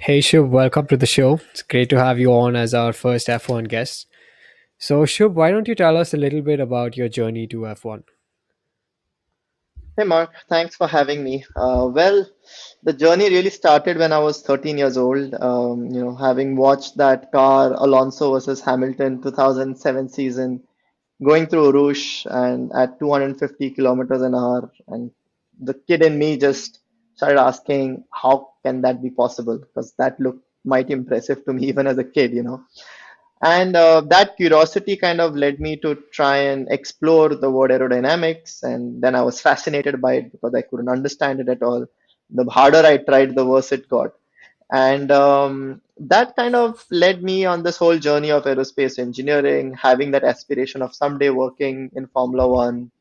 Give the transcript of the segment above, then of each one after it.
Hey Shub, welcome to the show. It's great to have you on as our first F1 guest. So, Shub, why don't you tell us a little bit about your journey to F1? Hey Mark, thanks for having me. The journey really started when I was 13 years old. Having watched that car, Alonso versus Hamilton 2007 season, going through Rouge and at 250 kilometers an hour, and the kid in me just started asking, how can that be possible? Because that looked mighty impressive to me even as a kid. And that curiosity kind of led me to try and explore the word aerodynamics. And then I was fascinated by it because I couldn't understand it at all. The harder I tried, the worse it got. And that kind of led me on this whole journey of aerospace engineering, having that aspiration of someday working in Formula One.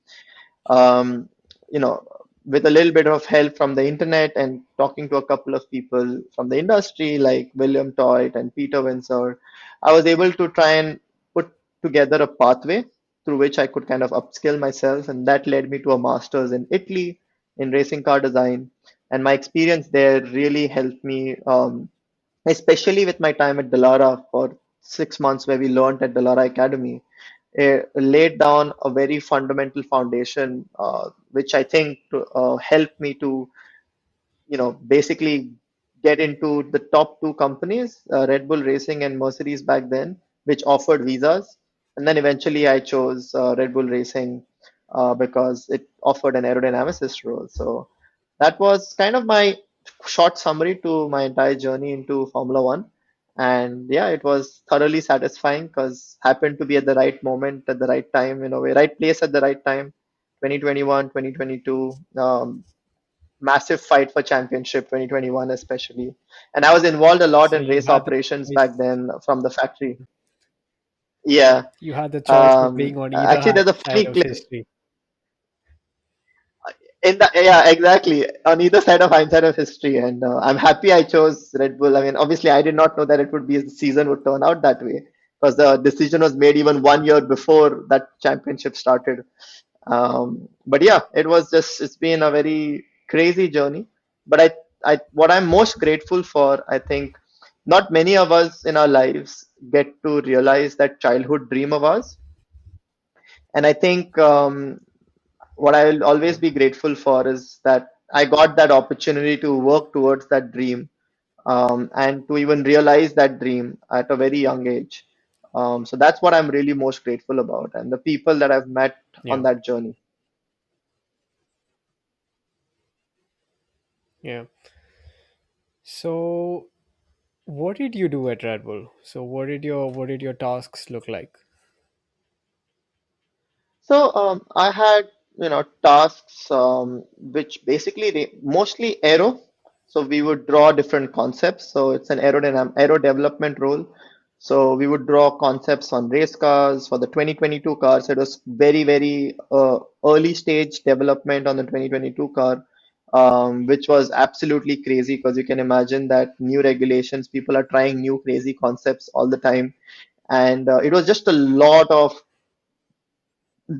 Um, you know, with a little bit of help from the internet and talking to a couple of people from the industry like William Toit and Peter Winsor, I was able to try and put together a pathway through which I could kind of upskill myself, and that led me to a master's in Italy in racing car design. And my experience there really helped me, especially with my time at Dallara for 6 months, where we learned at Dallara Academy laid down a very fundamental foundation, which I think helped me to, basically get into the top two companies, Red Bull Racing and Mercedes back then, which offered visas. And then eventually I chose Red Bull Racing because it offered an aerodynamicist role. So that was kind of my short summary to my entire journey into Formula One. And yeah, it was thoroughly satisfying because happened to be at the right moment, at the right time, in a way, right place at the right time. 2021, 2022, massive fight for championship 2021 especially. And I was involved a lot So, in you race had the operations back choice, then from the factory. Yeah. you had the choice of being on either Actually, there's a side funny of clip history. in the yeah, exactly, on either side of hindsight of history, and I'm happy I chose Red Bull. I mean, obviously, I did not know that it would be the season would turn out that way because the decision was made even 1 year before that championship started. But yeah, it's been a very crazy journey. But what I'm most grateful for, I think, not many of us in our lives get to realize that childhood dream of ours. And I think what I will always be grateful for is that I got that opportunity to work towards that dream, and to even realize that dream at a very young age. So that's what I'm really most grateful about, and the people that I've met on Yeah, that journey. yeah. So, what did you do at Red Bull? So, what did your tasks look like? So I had tasks which basically mostly aero. So we would draw different concepts. So it's an aero development role. So we would draw concepts on race cars for the 2022 cars. It was very early stage development on the 2022 car, which was absolutely crazy because you can imagine that new regulations, people are trying new crazy concepts all the time, and it was just a lot of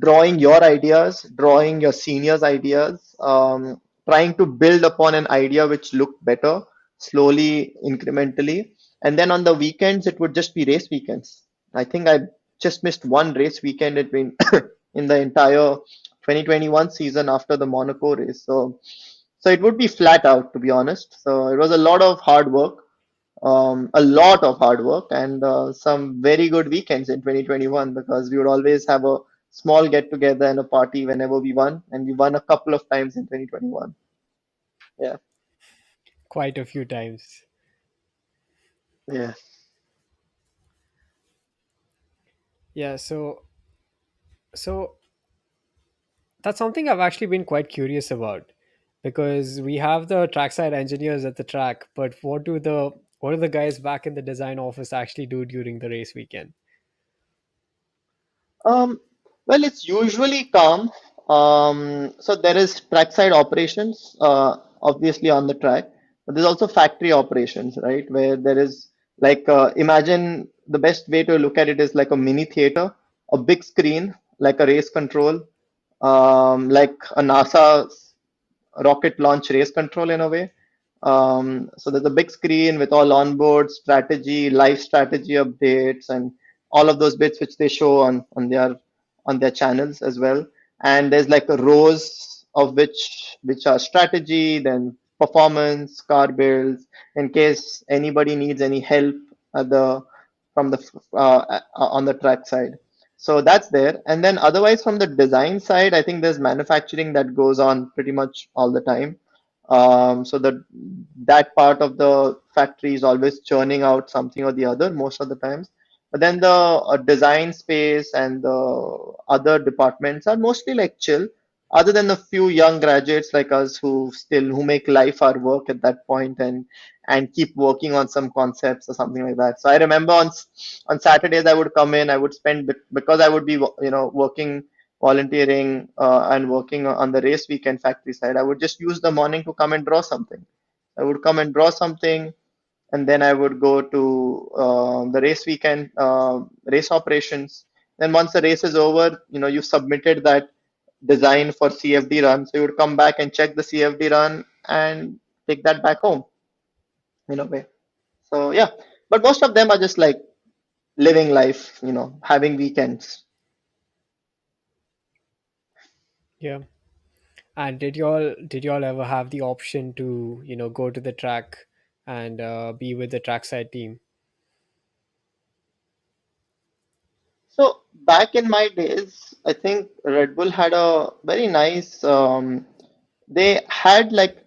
drawing your ideas, drawing your seniors' ideas, trying to build upon an idea which looked better slowly, incrementally. And then on the weekends, it would just be race weekends. I think I just missed one race weekend between in the entire 2021 season after the Monaco race. So it would be flat out, to be honest. So it was a lot of hard work, and some very good weekends in 2021 because we would always have a small get together and a party whenever we won, and we won a couple of times in 2021. Yeah, Quite a few times. yeah. Yeah. So that's something I've actually been quite curious about because we have the trackside engineers at the track, but what do the guys back in the design office actually do during the race weekend? Um, well, it's usually calm. So there is trackside operations, obviously on the track, but there's also factory operations, right? Where there is like imagine the best way to look at it is like a mini theater, a big screen, like a race control, like a NASA rocket launch race control in a way. So there's a big screen with all onboard strategy, live strategy updates, and all of those bits which they show on their channels as well. And there's like a rows of which are strategy, then performance, car builds, in case anybody needs any help at the from the on the track side. So that's there. And then otherwise from the design side, I think there's manufacturing that goes on pretty much all the time. So that part of the factory is always churning out something or the other most of the times. But then the design space and the other departments are mostly like chill, other than the few young graduates like us who make life our work at that point and keep working on some concepts or something like that. So I remember on Saturdays I would come in, I would spend because I would be working volunteering and working on the race weekend factory side. I would just use the morning to come and draw something. I would come and draw something, and then I would go to the race weekend race operations. Then once the race is over, you submitted that design for CFD run, so you would come back and check the CFD run and take that back home in a way. So yeah, but most of them are just like living life, having weekends. Yeah. And did y'all ever have the option to go to the track and be with the trackside team? So back in my days, I think Red Bull had a very nice. They had like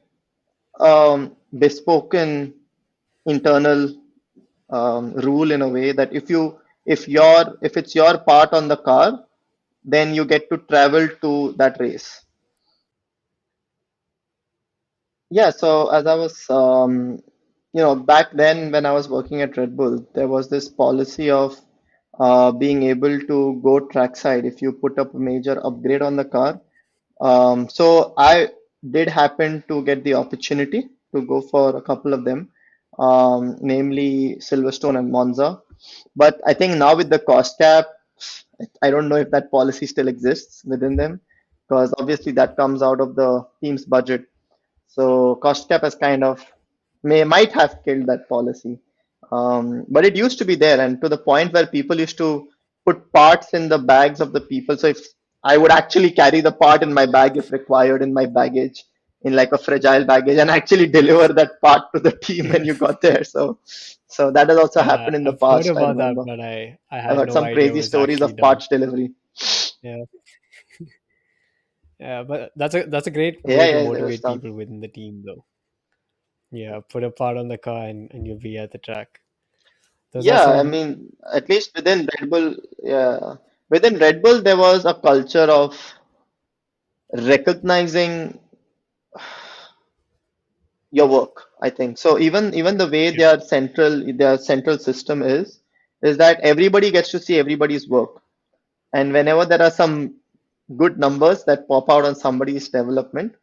bespoken internal rule in a way that if it's your part on the car, then you get to travel to that race. Yeah. So as I was, back then when I was working at Red Bull, there was this policy of being able to go trackside if you put up a major upgrade on the car. So I did happen to get the opportunity to go for a couple of them, namely Silverstone and Monza. But I think now with the cost cap, I don't know if that policy still exists within them, because obviously that comes out of the team's budget. So cost cap has kind of might have killed that policy. But it used to be there, and to the point where people used to put parts in the bags of the people. So if I would actually carry the part in my bag if required in my baggage, in like a fragile baggage, and actually deliver that part to the team when Yeah. you got there. So that has also Yeah, happened in the I've heard past, I about that, remember. but I I've had heard no some idea it crazy was stories actually of done. parts delivery. Yeah. Yeah, but that's a great Yeah, way to yeah, there was motivate some. people within the team, though. Yeah, put a part on the car and you'll be at the track. Those are Yeah, I some. mean, at least within Red Bull, yeah, within Red Bull, there was a culture of recognizing your work, I think. So even the way Yeah, their central system is that everybody gets to see everybody's work. And whenever there are some good numbers that pop out on somebody's development,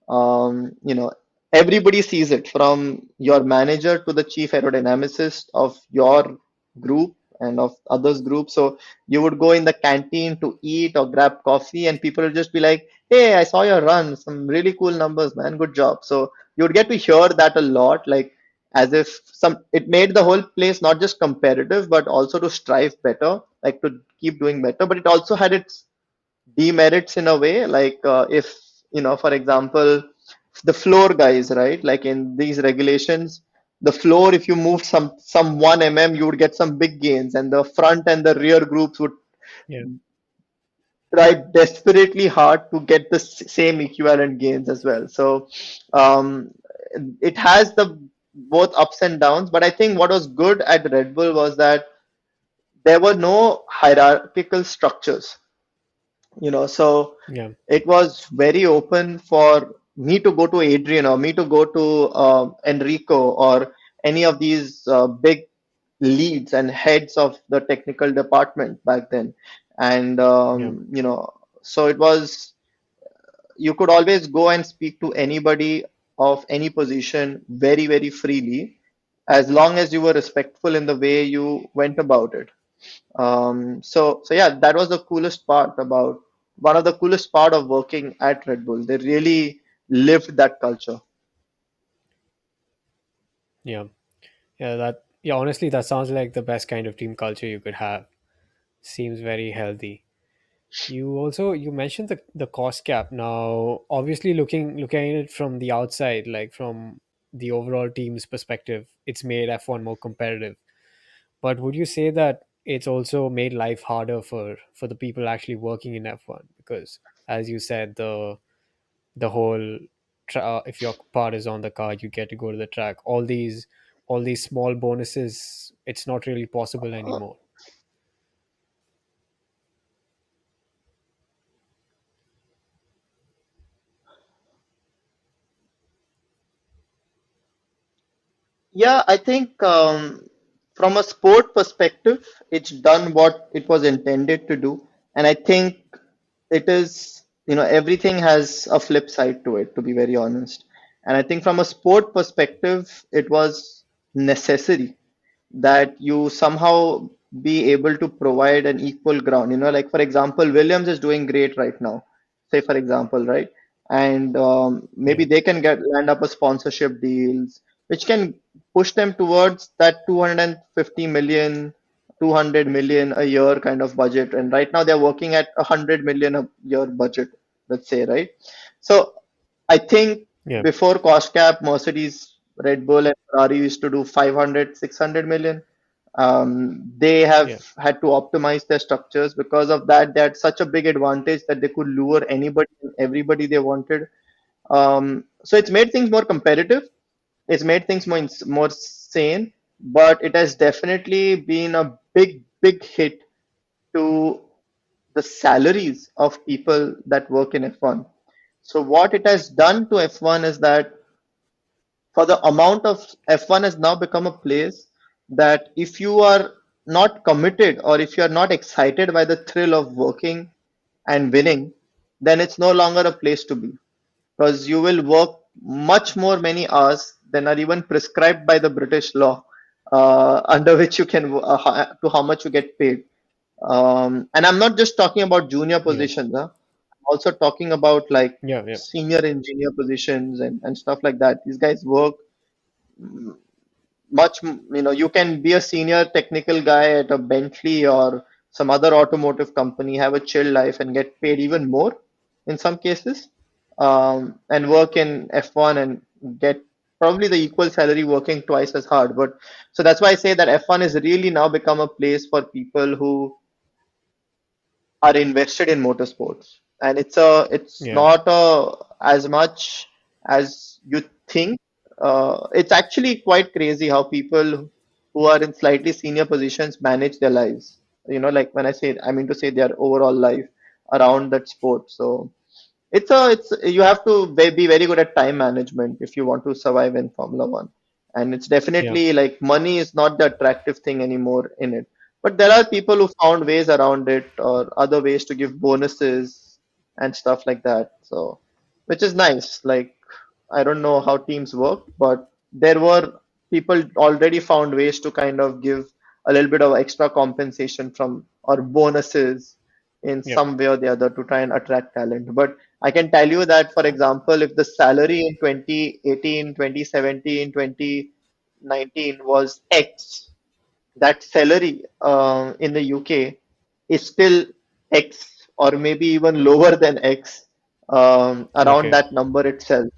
um, you know, everybody sees it from your manager to the chief aerodynamicist of your group and of others group. So you would go in the canteen to eat or grab coffee, and people would just be like, "Hey, I saw your run, some really cool numbers, man, good job." So you would get to hear that a lot, like as if it made the whole place not just competitive but also to strive better, like to keep doing better. But it also had its demerits in a way, like if for example, the floor guys, right, like in these regulations, the floor, if you moved some 1 you would get some big gains, and the front and the rear groups would yeah, try desperately hard to get the same equivalent gains as well. So um, it has the both ups and downs, but I think what was good at Red Bull was that there were no hierarchical structures. So yeah, it was very open for me to go to Adrian or me to go to Enrico or any of these big leads and heads of the technical department back then. And yeah, so it was, you could always go and speak to anybody of any position very, very freely, as long as you were respectful in the way you went about it. So yeah, that was the coolest part about one of the coolest part of working at Red Bull. They really lived that culture. Yeah. Yeah, yeah, honestly that sounds like the best kind of team culture you could have. Seems very healthy. You mentioned the cost cap. Now obviously looking at it from the outside, like from the overall team's perspective, it's made F1 more competitive. But would you say that it's also made life harder for the people actually working in F1? Because as you said, the whole if your part is on the car, you get to go to the track. All these small bonuses, it's not really possible anymore. Yeah, I think from a sport perspective, it's done what it was intended to do. And I think it is, everything has a flip side to it, to be very honest. And I think from a sport perspective, it was necessary that you somehow be able to provide an equal ground. Like for example, Williams is doing great right now, say for example, right? And maybe Yeah, they can get land up a sponsorship deals, which can push them towards that 250 million, 200 million a year kind of budget. And right now they're working at 100 million a year budget, let's say, right? So I think yeah, before cost cap, Mercedes, Red Bull, and Ferrari used to do 500, 600 million. They have yeah, had to optimize their structures. Because of that, they had such a big advantage that they could lure anybody and everybody they wanted. So it's made things more competitive. It's made things more sane, but it has definitely been a big hit to the salaries of people that work in F1. So what it has done to F1 is that for the amount of F1 has now become a place that if you are not committed or if you are not excited by the thrill of working and winning, then it's no longer a place to be, because you will work much more many hours than are even prescribed by the British law, under which you can to how much you get paid. And I'm not just talking about junior yeah, positions. Huh? I'm also talking about like yeah, yeah, senior engineer positions and stuff like that. These guys work much, you can be a senior technical guy at a Bentley or some other automotive company, have a chill life and get paid even more in some cases, and work in F1 and get probably the equal salary working twice as hard. But so that's why I say that F1 is really now become a place for people who are invested in motorsports, and it's yeah, not as much as you think. It's actually quite crazy how people who are in slightly senior positions manage their lives. Like when I say, I mean to say their overall life around that sport. So it's you have to be very good at time management if you want to survive in Formula One. And it's yeah, definitely like money is not the attractive thing anymore in it. But there are people who found ways around it or other ways to give bonuses and stuff like that. So, which is nice. Like, I don't know how teams work, but there were people already found ways to kind of give a little bit of extra compensation from or bonuses in yeah, some way or the other to try and attract talent. But I can tell you that, for example, if the salary in 2018, 2017, 2019 was X, that salary in the UK is still X or maybe even lower than X, around okay, that number itself.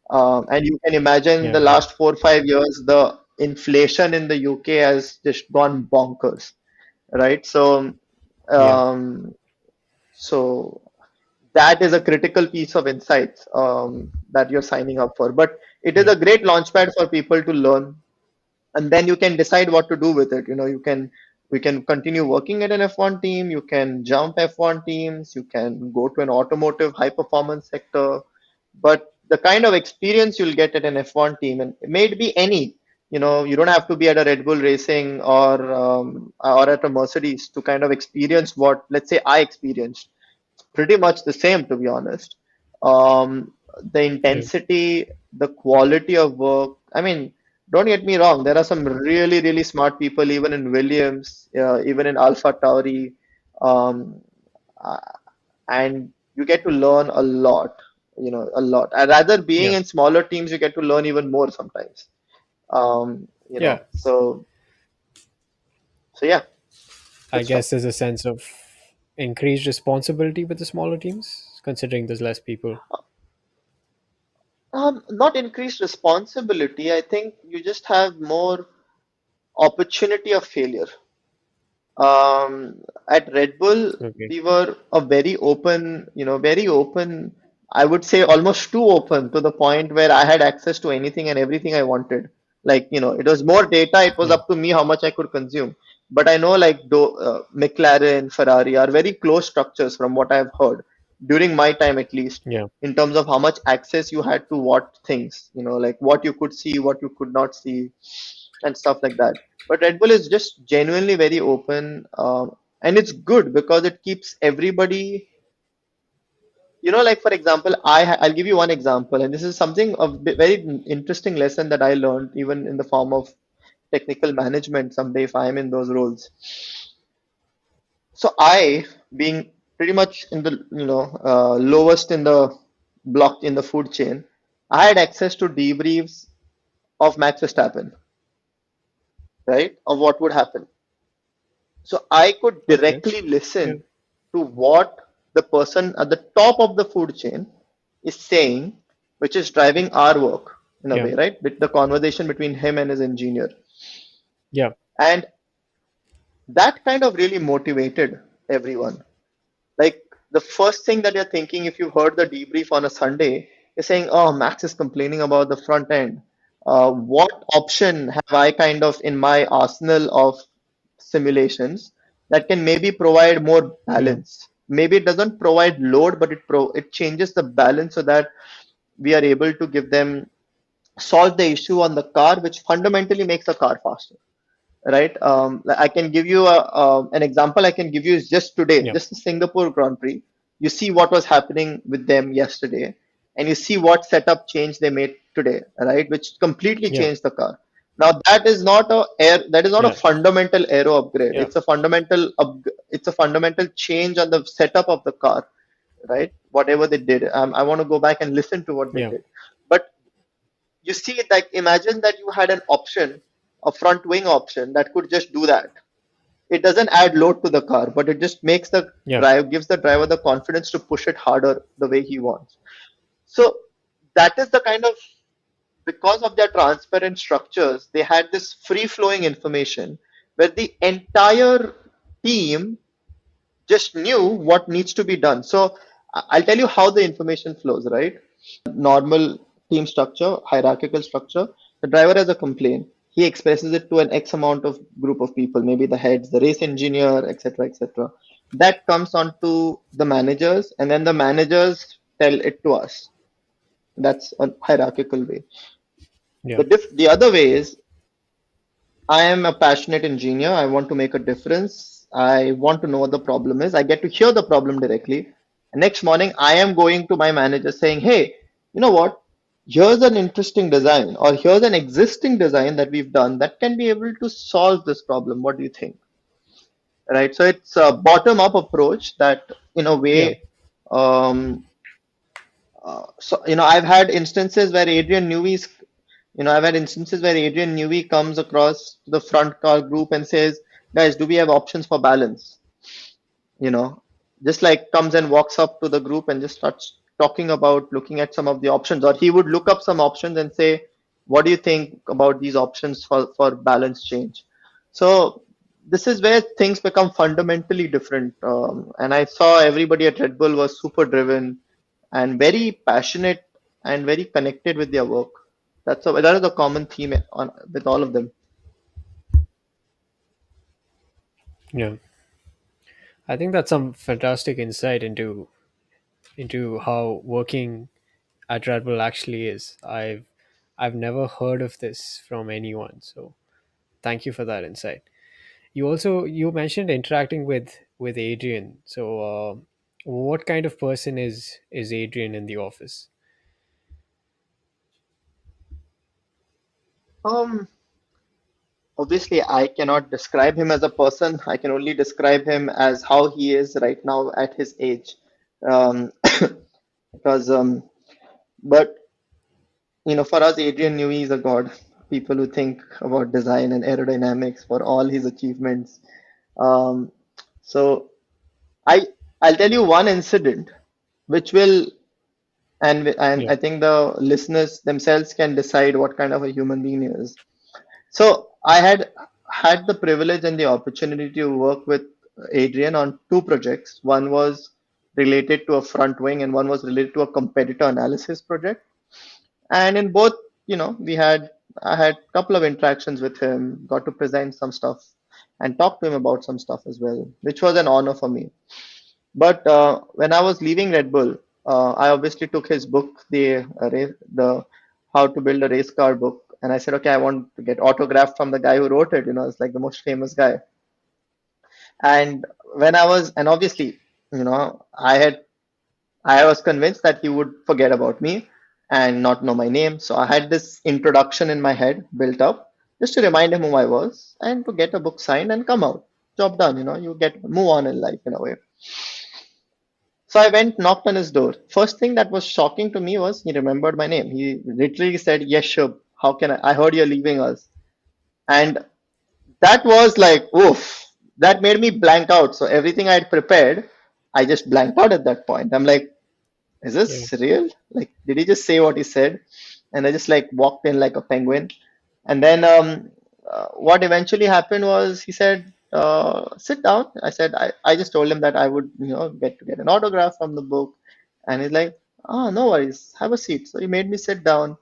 And you can imagine the yeah, yeah, last 4 or 5 years, the inflation in the UK has just gone bonkers, right? yeah, Um, so that is a critical piece of insights that you're signing up for. But it is yeah, a great launchpad for people to learn, and then you can decide what to do with it. We can continue working at an F1 team. You can jump F1 teams. You can go to an automotive high performance sector. But the kind of experience you'll get at an F1 team, and it may be any. You don't have to be at a Red Bull Racing or at a Mercedes to kind of experience what, let's say, I experienced. Pretty much the same, to be honest. Um, the yeah, intensity, the quality of work. I mean, don't get me wrong. There are some really smart people, even in Williams, even in Alpha Tauri, um, uh, and you get to learn a lot. A lot. And rather being yeah, in smaller teams, you get to learn even more sometimes. Yeah, So yeah, I good stuff. guess there's a sense of increased responsibility with the smaller teams, considering there's less people. Not increased responsibility. I think you just have more opportunity of failure. Um, at Red Bull, Okay. we were a very open, very open. I would say almost too open to the point where I had access to anything and everything I wanted. Like, it was more data. It was Yeah. up to me how much I could consume. But I know like McLaren, Ferrari are very close structures from what I've heard during my time at least, Yeah. in terms of how much access you had to what things, like what you could see, what you could not see, and stuff like that. But Red Bull is just genuinely very open, and it's good because it keeps everybody. Like for example, I'll give you one example, and this is something of very interesting lesson that I learned even in the form of technical management someday if I am in those roles. So I, being pretty much in the lowest in the block in the food chain, I had access to debriefs of Max Verstappen, right? Of what would happen. So I could Okay. directly Yeah. listen to what the person at the top of the food chain is saying, which is driving our work in a Yeah. way, right? With the conversation between him and his engineer. Yeah. And that kind of really motivated everyone. Like the first thing that you're thinking if you heard the debrief on a Sunday, you're saying, "Oh, Max is complaining about the front end. What option have I kind of in my arsenal of simulations that can maybe provide more Yeah. balance? Maybe it doesn't provide load, but it changes the balance so that we are able to give them solve the issue on the car, which fundamentally makes the car faster." Right? I can give you an example. I can give you is just today, Yeah. just the Singapore Grand Prix. You see what was happening with them yesterday, and you see what setup change they made today, right? Which completely Yeah. changed the car. Now that is not a Yeah. fundamental aero upgrade. Yeah. It's a fundamental change on the setup of the car, right? Whatever they did, I want to go back and listen to what they Yeah. did. But you see, like imagine that you had an option, a front wing option that could just do that. It doesn't add load to the car, but it just makes the Yeah. drive, gives the driver the confidence to push it harder the way he wants. So that is the kind of, because of their transparent structures, they had this free flowing information where the entire team just knew what needs to be done. So I'll tell you how the information flows, right? Normal team structure, hierarchical structure. The driver has a complaint. He expresses it to an X amount of group of people, maybe the heads, the race engineer, etc., etc. That comes on to the managers, and then the managers tell it to us. That's a hierarchical way. Yeah. The other way is I am a passionate engineer. I want to make a difference. I want to know what the problem is. I get to hear the problem directly. And next morning, I am going to my manager saying, hey, you know what? Here's an interesting design, or here's an existing design that we've done that can be able to solve this problem. What do you think? Right. So it's a bottom up approach that, in a Yeah. way, um, I've had instances where Adrian Newey comes across the front car group and says, guys, do we have options for balance? You know, just like comes and walks up to the group and just starts talking about looking at some of the options, or he would look up some options and say, what do you think about these options for balance change? So this is where things become fundamentally different. And I saw everybody at Red Bull was super driven and very passionate and very connected with their work. That is a common theme with all of them. Yeah. I think that's some fantastic insight into how working at Red Bull actually is. I've never heard of this from anyone. So thank you for that insight. You mentioned interacting with Adrian. So what kind of person is Adrian in the office? Um, Obviously, I cannot describe him as a person. I can only describe him as how he is right now at his age. Um, because, but for us, Adrian Newey is a god. people who think about design and aerodynamics for all his achievements. Um, so I I'll tell you one incident which will and Yeah. I think the listeners themselves can decide what kind of a human being he is. So I had the privilege and the opportunity to work with Adrian on two projects. One was related to a front wing, and one was related to a competitor analysis project. And in both, we had I had a couple of interactions with him, got to present some stuff, and talk to him about some stuff as well, which was an honor for me. But when I was leaving Red Bull, I obviously took his book, the How to Build a Race Car book, and I said, okay, I want to get autograph from the guy who wrote it. It's like the most famous guy. And and obviously, I was convinced that he would forget about me and not know my name. So I had this introduction in my head built up just to remind him who I was and to get a book signed and come out. Job done. You get move on in life in a way. So I went, knocked on his door. First thing that was shocking to me was he remembered my name. He literally said, "Yes, Shub, how can I? I heard you're leaving us." And that was like, oof, that made me blank out. So everything I had prepared, I just blanked out at that point. I'm like, is Yeah. this real? Like, did he just say what he said? And I just like walked in like a penguin. And then what eventually happened was he said, sit down. I just told him that I would, get to get an autograph from the book. And he's like, oh, no worries, have a seat. So he made me sit down,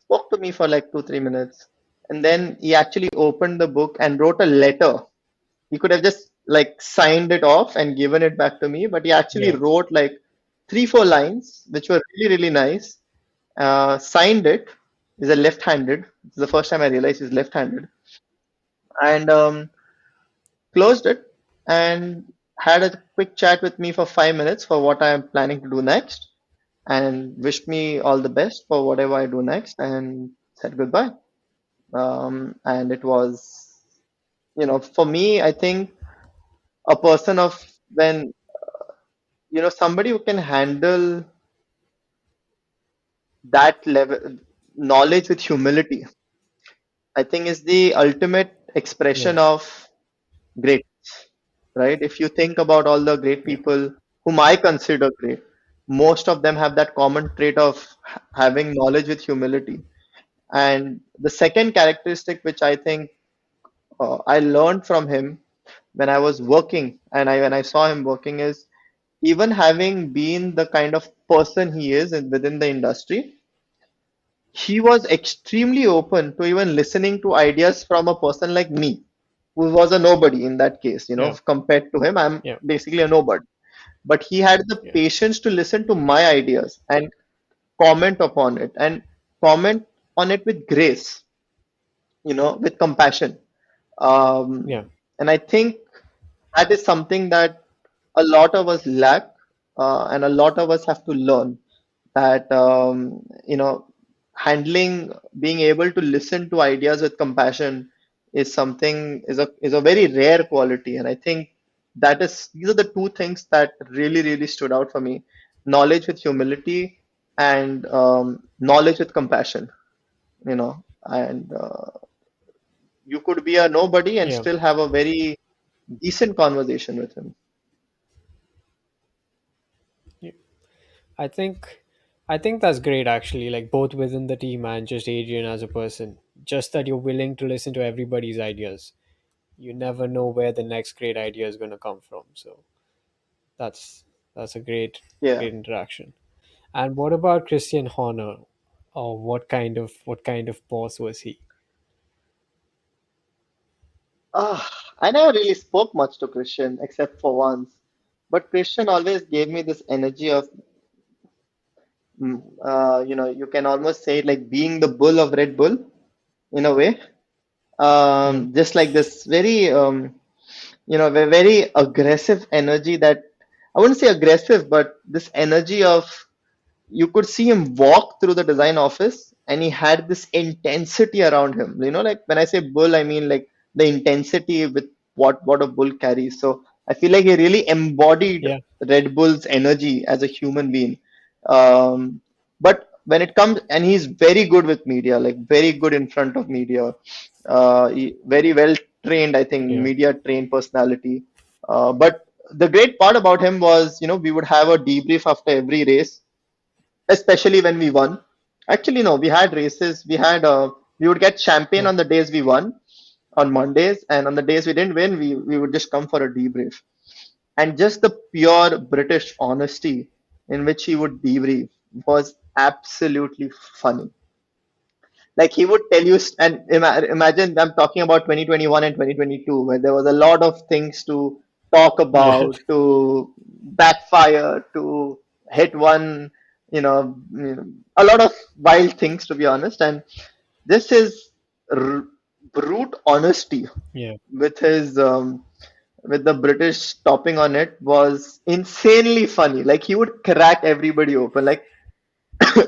spoke to me for like 2, 3 minutes. And then he actually opened the book and wrote a letter. He could have just like signed it off and given it back to me, but he actually Yeah. wrote like 3, 4 lines, which were really, really nice. Signed it. He's a left-handed. It's the first time I realized he's left-handed, and closed it and had a quick chat with me for 5 minutes for what I am planning to do next, and wished me all the best for whatever I do next, and said goodbye. And it was, for me, I think a person of when somebody who can handle that level knowledge with humility, I think is the ultimate Yeah. expression of greatness, right? If you think about all the great Yeah. people whom I consider great, most of them have that common trait of having knowledge with humility. And the second characteristic which I think I learned from him when I was working and when I saw him working is, even having been the kind of person he is within the industry, he was extremely open to even listening to ideas from a person like me, who was a nobody in that case. Yeah. Compared to him, I'm Yeah. basically a nobody. But he had the Yeah. patience to listen to my ideas and comment upon it, and comment on it with grace, with compassion. Yeah. And I think that is something that a lot of us lack, and a lot of us have to learn that, handling, being able to listen to ideas with compassion is a very rare quality. And I think these are the two things that really, really stood out for me: knowledge with humility, and knowledge with compassion. And you could be a nobody and Yeah. still have a very decent conversation with him. Yeah. I think I think that's great actually, like both within the team and just Adrian as a person. Just that you're willing to listen to everybody's ideas. You never know where the next great idea is gonna come from. So that's that's a Yeah. great interaction. And what about Christian Horner? Or what kind of boss was he? I never really spoke much to Christian except for once. But Christian always gave me this energy of, you can almost say it like being the bull of Red Bull in a way. Yeah. Just like this very, very aggressive energy that I wouldn't say aggressive, but this energy of, you could see him walk through the design office and he had this intensity around him. Like when I say bull, I mean like the intensity with what a bull carries. So I feel like he really embodied Yeah. Red Bull's energy as a human being. Um, but when it comes, and he's very good with media, like very good in front of media, very well trained, I think, Yeah. media trained personality. But the great part about him was, we would have a debrief after every race, especially when we won. Actually, no, we had races. We would get champagne Yeah. on the days we won on Mondays, and on the days we didn't win, we would just come for a debrief. And just the pure British honesty in which he would debrief was absolutely funny. Like he would tell you, and imagine I'm talking about 2021 and 2022, where there was a lot of things to talk Yeah. about, to backfire, to hit one, a lot of wild things, to be honest. And this is r- brute honesty Yeah. with his with the British topping on it was insanely funny. Like he would crack everybody open. Like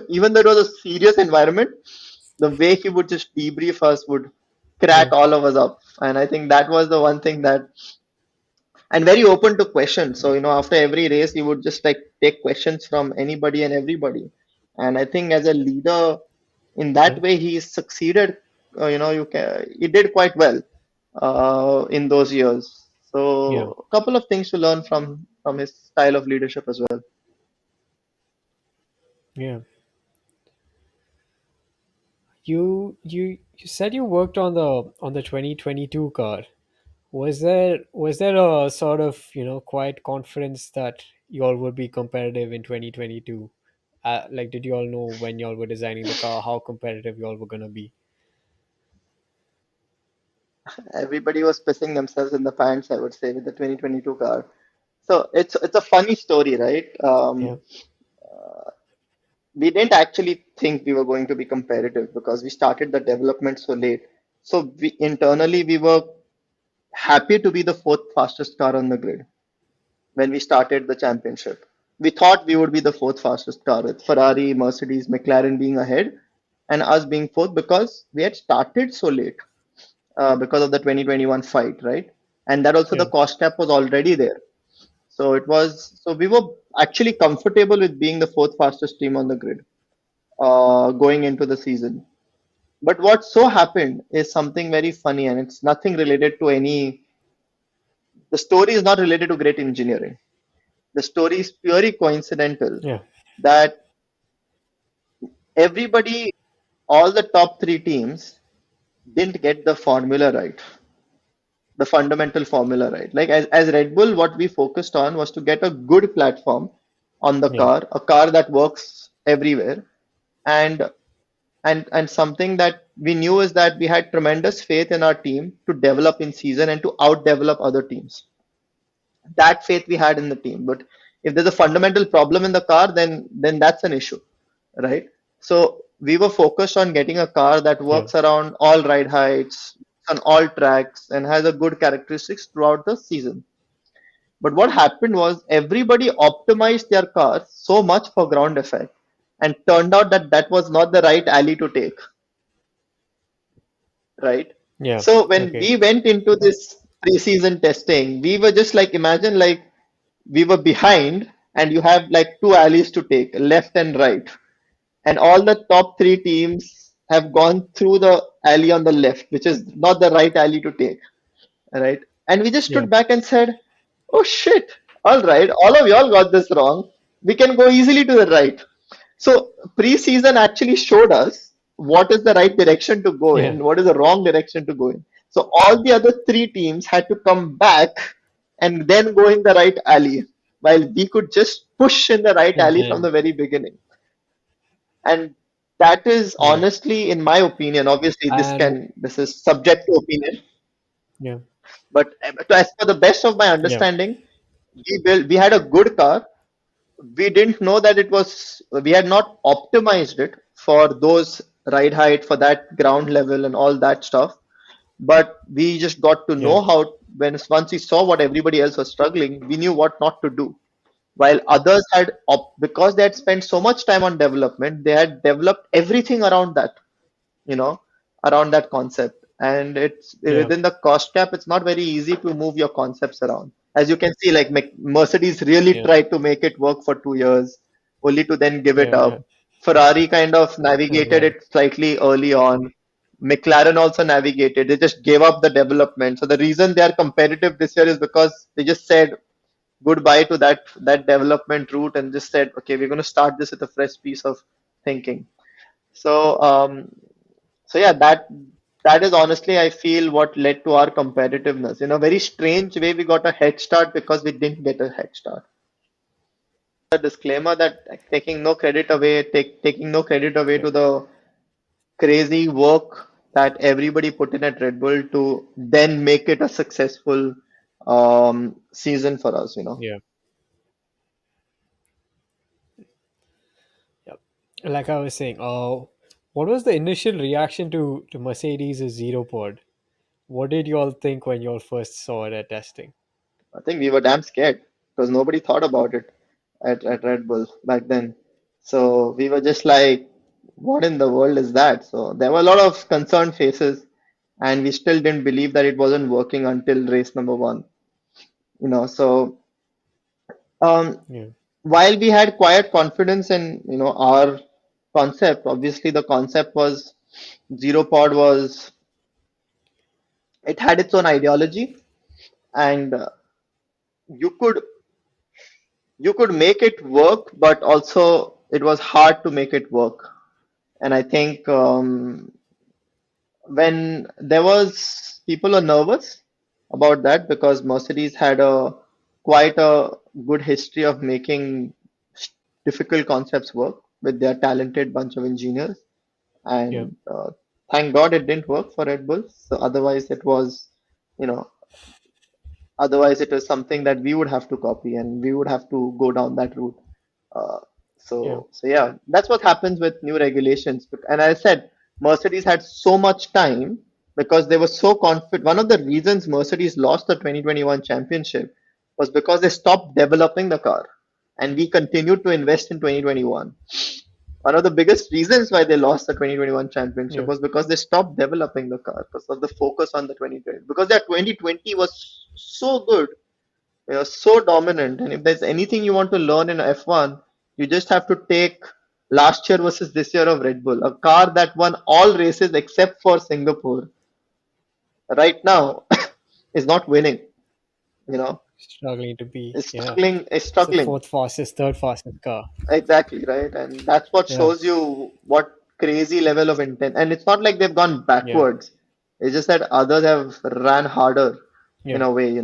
even though it was a serious environment, the way he would just debrief us would crack Yeah. all of us up. And I think that was the one thing that, and very open to questions. So, after every race, he would just like take questions from anybody and everybody. And I think as a leader, in that Yeah. way, he succeeded. He did quite well in those years. Yeah. So, a couple of things to learn from his style of leadership as well. Yeah. You said you worked on the 2022 car. Was there a sort of quiet confidence that y'all would be competitive in 2022? Like, did you all know when y'all were designing the car how competitive y'all were gonna be? Everybody was pissing themselves in the pants, I would say, with the 2022 car. So it's a funny story, right? Yeah. We didn't actually think we were going to be competitive because we started the development so late. So we internally we were happy to be the fourth fastest car on the grid when we started the championship. We thought we would be the fourth fastest car with Ferrari, Mercedes, McLaren being ahead, and us being fourth because we had started so late because of the 2021 fight, right? And that also the Yeah. cost cap was already there. So we were actually comfortable with being the fourth fastest team on the grid going into the season. But what so happened is something very funny, and it's nothing related to any. The story is not related to great engineering. The story is purely coincidental Yeah. that everybody, all the top three teams, didn't get the formula right, the fundamental formula right. Like as Red Bull, what we focused on was to get a good platform on the Yeah. car, a car that works everywhere, and and something that we knew is that we had tremendous faith in our team to develop in season and to out develop other teams. That faith we had in the team. But if there's a fundamental problem in the car, then that's an issue, right? So we were focused on getting a car that Yeah. works around all ride heights, on all tracks, and has a good characteristics throughout the season. But what happened was everybody optimized their cars so much for ground effect, and turned out that that was not the right alley to take, right? Yeah. So when Okay. we went into this preseason testing, we were just like, imagine like we were behind and you have like two alleys to take, left and right. And all the top three teams have gone through the alley on the left, which is not the right alley to take, right? And we just Yeah. stood back and said, oh shit, all right, all of y'all got this wrong. We can go easily to the right. So preseason actually showed us what is the right direction to go Yeah. in, what is the wrong direction to go in. So all the other three teams had to come back and then go in the right alley, while we could just push in the right And alley from then the very beginning. And that is yeah. honestly, in my opinion, obviously And this is subject to opinion, yeah. but as per the best of my Yeah. understanding, we had a good car. We didn't know that we had not optimized it for those ride height, for that ground level and all that stuff. But we just got to Yeah. know how, when once we saw what everybody else was struggling, we knew what not to do. While others because they had spent so much time on development, they had developed everything around that, you know, around that concept. And it's Yeah. within the cost cap, it's not very easy to move your concepts around. As you can see, like Mercedes really Yeah. tried to make it work for 2 years, only to then give it Yeah. Yeah. up. Ferrari kind of navigated Yeah. it slightly early on. McLaren also navigated. They just gave up the development. So the reason they are competitive this year is because they just said goodbye to that development route and just said, okay, we're going to start this with a fresh piece of thinking. So so yeah, that is honestly I feel what led to our competitiveness. In a very strange way, we got a head start because we didn't get a head start. A disclaimer that taking no credit away Yeah. to the crazy work that everybody put in at Red Bull to then make it a successful season for us, you know. Yeah. Yeah. Like I was saying, what was the initial reaction to Mercedes' zero pod? What did you all think when you all first saw it at testing? I think we were damn scared because nobody thought about it at Red Bull back then. So we were just like, what in the world is that? So there were a lot of concerned faces, and we still didn't believe that it wasn't working until race number one. You know, so um, Yeah. while we had quiet confidence in our concept, obviously the concept was zero pod was it had its own ideology, and you could you could make it work, but also it was hard to make it work. And I think when there was people are nervous about that because Mercedes had a quite a good history of making difficult concepts work with their talented bunch of engineers. Yeah. And thank God it didn't work for Red Bull. So otherwise it was, you know, otherwise it is something that we would have to copy and we would have to go down that route. Uh, Yeah. so yeah, that's what happens with new regulations. And I said Mercedes had so much time because they were so confident. One of the reasons Mercedes lost the 2021 championship was because they stopped developing the car, and we continued to invest in 2021. One of the biggest reasons why they lost the 2021 championship Yeah. was because they stopped developing the car because of the focus on the 2020. Because their 2020 was so good, so dominant. And if there's anything you want to learn in F1, you just have to take last year versus this year of Red Bull, a car that won all races except for Singapore. Right now, is not winning. You know, Struggling to be, is yeah. struggling. Is It's the struggling. fourth fastest, third fastest car. Exactly, right? And that's what Yeah. shows you what crazy level of intent. And it's not like they've gone Yeah. backwards. It's just that others have ran harder in Yeah. a way,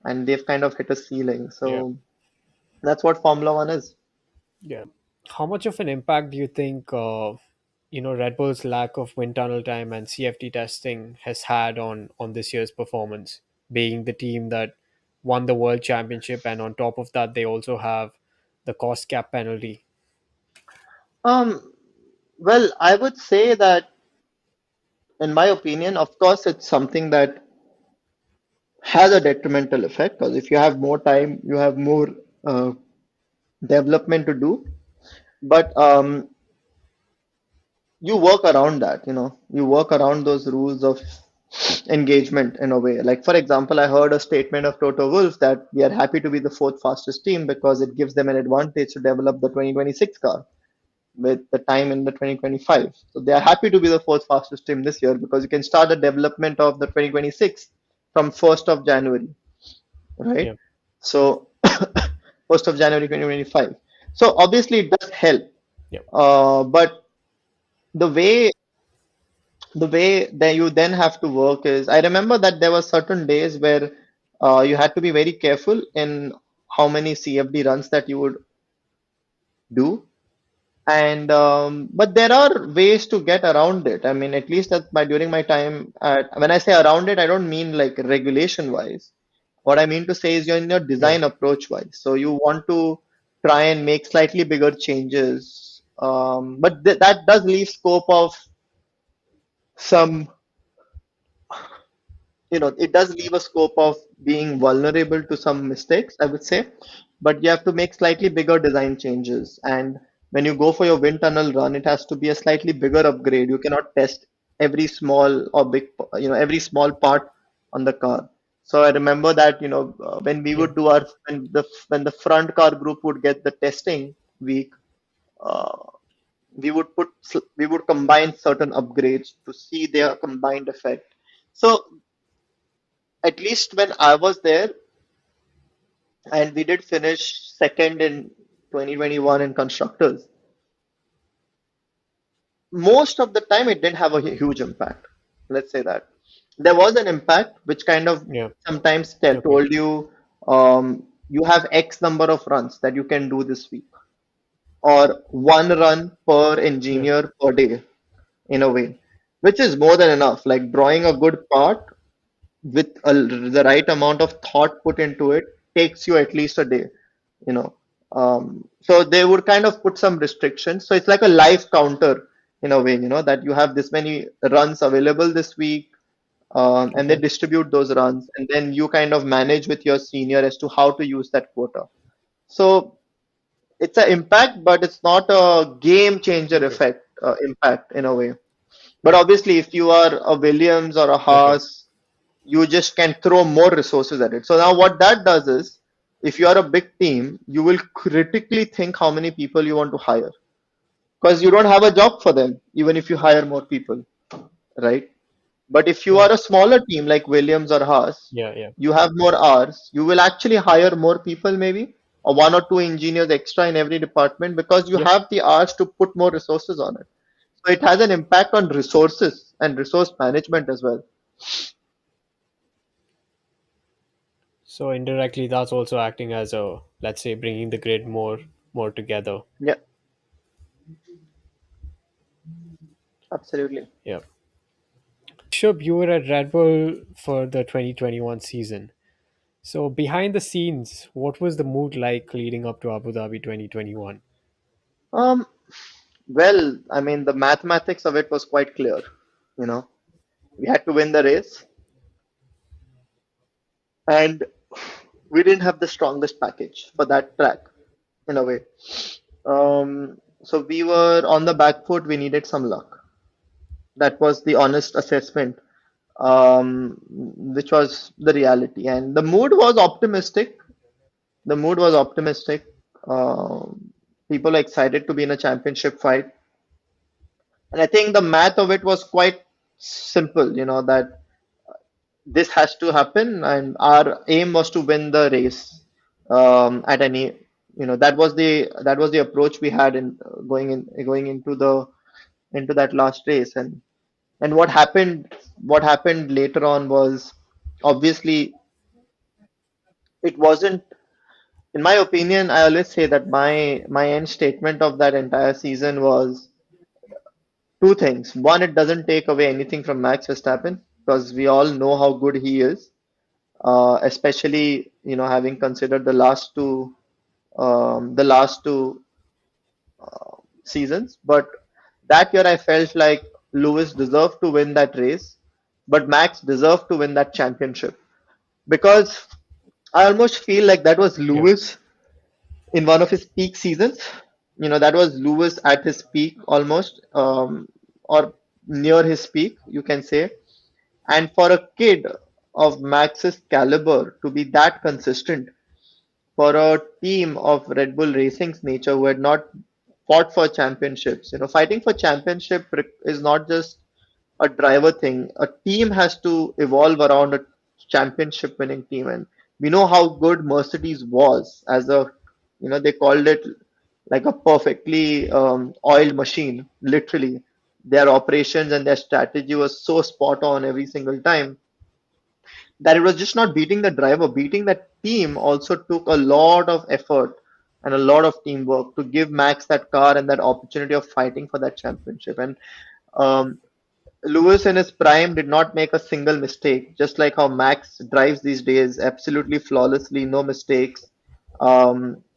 and they've kind of hit a ceiling. Yeah. So that's what Formula One is. Yeah. How much of an impact do you think, Red Bull's lack of wind tunnel time and CFD testing has had on this year's performance, being the team that won the world championship, and on top of that, they also have the cost cap penalty. Um, well, I would say that, in my opinion, of course, it's something that has a detrimental effect because if you have more time, you have more uh, development to do. But you work around that, you work around those rules of engagement in a way. Like, for example, I heard a statement of Toto Wolff that we are happy to be the fourth fastest team because it gives them an advantage to develop the 2026 car with the time in the 2025. So they are happy to be the fourth fastest team this year because you can start the development of the 2026 from 1st of January, right? Yeah. So 1st of January 2025. So obviously it does help. Yeah. But the way the way that you then have to work is I remember that there were certain days where you had to be very careful in how many CFD runs that you would do. And but there are ways to get around it. I mean, at least during my time when I say around it, I don't mean like regulation wise. What I mean to say is you're in your Yeah. design approach wise. So you want to try and make slightly bigger changes. But that does leave scope of some, it does leave a scope of being vulnerable to some mistakes, I would say, but you have to make slightly bigger design changes. And when you go for your wind tunnel run, it has to be a slightly bigger upgrade. You cannot test every small or big, every small part on the car. So I remember that, when we Yeah. would do when the front car group would get the testing week, uh, we would combine certain upgrades to see their combined effect. So at least when I was there, and we did finish second in 2021 in constructors, most of the time it didn't have a huge impact. Let's say that there was an impact which kind of Yeah. sometimes Okay. told you you have X number of runs that you can do this week, or one run per Yeah. engineer per day, in a way, which is more than enough. Like drawing a good part with the right amount of thought put into it takes you at least a day, you know. So they would kind of put some restrictions. So it's like a life counter in a way, that you have this many runs available this week, and they Okay. distribute those runs, and then you kind of manage with your senior as to how to use that quota. So it's an impact, but it's not a game changer Okay. effect impact in a way. But obviously, if you are a Williams or a Okay. Haas, you just can throw more resources at it. So now what that does is, if you are a big team, you will critically think how many people you want to hire, because you don't have a job for them, even if you hire more people, right? But if you Yeah. are a smaller team like Williams or Haas, Yeah. Yeah. you have more hours. You will actually hire more people, maybe, or one or two engineers extra in every department, because you Yep. have the hours to put more resources on it. So it has an impact on resources and resource management as well. So indirectly, that's also acting as a, let's say, bringing the grid more together. Yeah, absolutely. Yeah. Shub, you were at Red Bull for the 2021 season. So behind the scenes, what was the mood like leading up to Abu Dhabi 2021? Um, well, I mean, the mathematics of it was quite clear. You know, we had to win the race, and we didn't have the strongest package for that track in a way. So we were on the back foot. We needed some luck. That was the honest assessment, which was the reality. And the mood was optimistic. The mood was optimistic. People are excited to be in a championship fight. And I think the math of it was quite simple, that this has to happen, and our aim was to win the race at any, that was the approach we had in going into that last race. And what happened later on was, obviously, it wasn't, in my opinion. I always say that my end statement of that entire season was two things. One, it doesn't take away anything from Max Verstappen, because we all know how good he is, especially having considered the last two seasons. But that year, I felt like Lewis deserved to win that race, but Max deserved to win that championship, because I almost feel like that was Yeah. Lewis in one of his peak seasons. That was Lewis at his peak almost, or near his peak, you can say. And for a kid of Max's caliber to be that consistent, for a team of Red Bull Racing's nature who had not fought for championships, fighting for championship is not just a driver thing. A team has to evolve around a championship winning team. And we know how good Mercedes was as a, they called it like a perfectly oiled machine, literally. Their operations and their strategy was so spot on every single time that it was just not beating the driver. Beating that team also took a lot of effort and a lot of teamwork to give Max that car and that opportunity of fighting for that championship. And um, Lewis in his prime did not make a single mistake, just like how Max drives these days, absolutely flawlessly, no mistakes,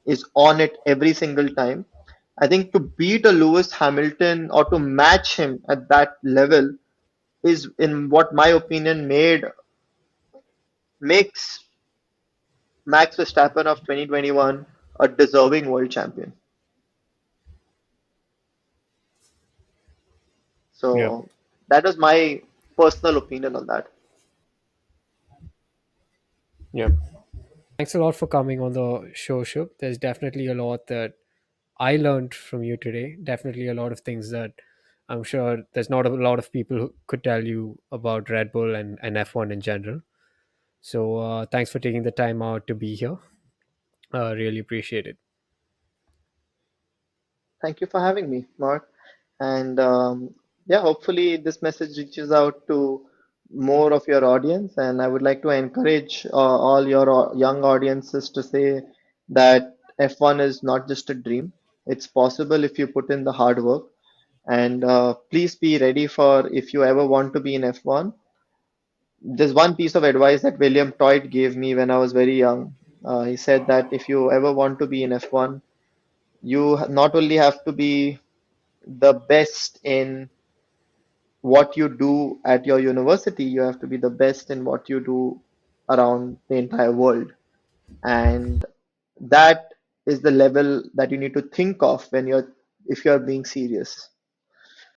is on it every single time. I think to beat a Lewis Hamilton or to match him at that level is, in what my opinion, makes Max Verstappen of 2021 a deserving world champion. Yeah. So that was my personal opinion on that. Yeah. Thanks a lot for coming on the show, Shub. There's definitely a lot that I learned from you today. Definitely a lot of things that I'm sure there's not a lot of people who could tell you about Red Bull and F1 in general. So thanks for taking the time out to be here. Really appreciate it. Thank you for having me, Mark. And yeah, hopefully this message reaches out to more of your audience. And I would like to encourage all your young audiences to say that F1 is not just a dream. It's possible if you put in the hard work. And please be ready for if you ever want to be in F1. There's one piece of advice that William Toyd gave me when I was very young. He said that if you ever want to be in F1, you not only have to be the best in what you do at your university, you have to be the best in what you do around the entire world. And that is the level that you need to think of when you're if you're being serious.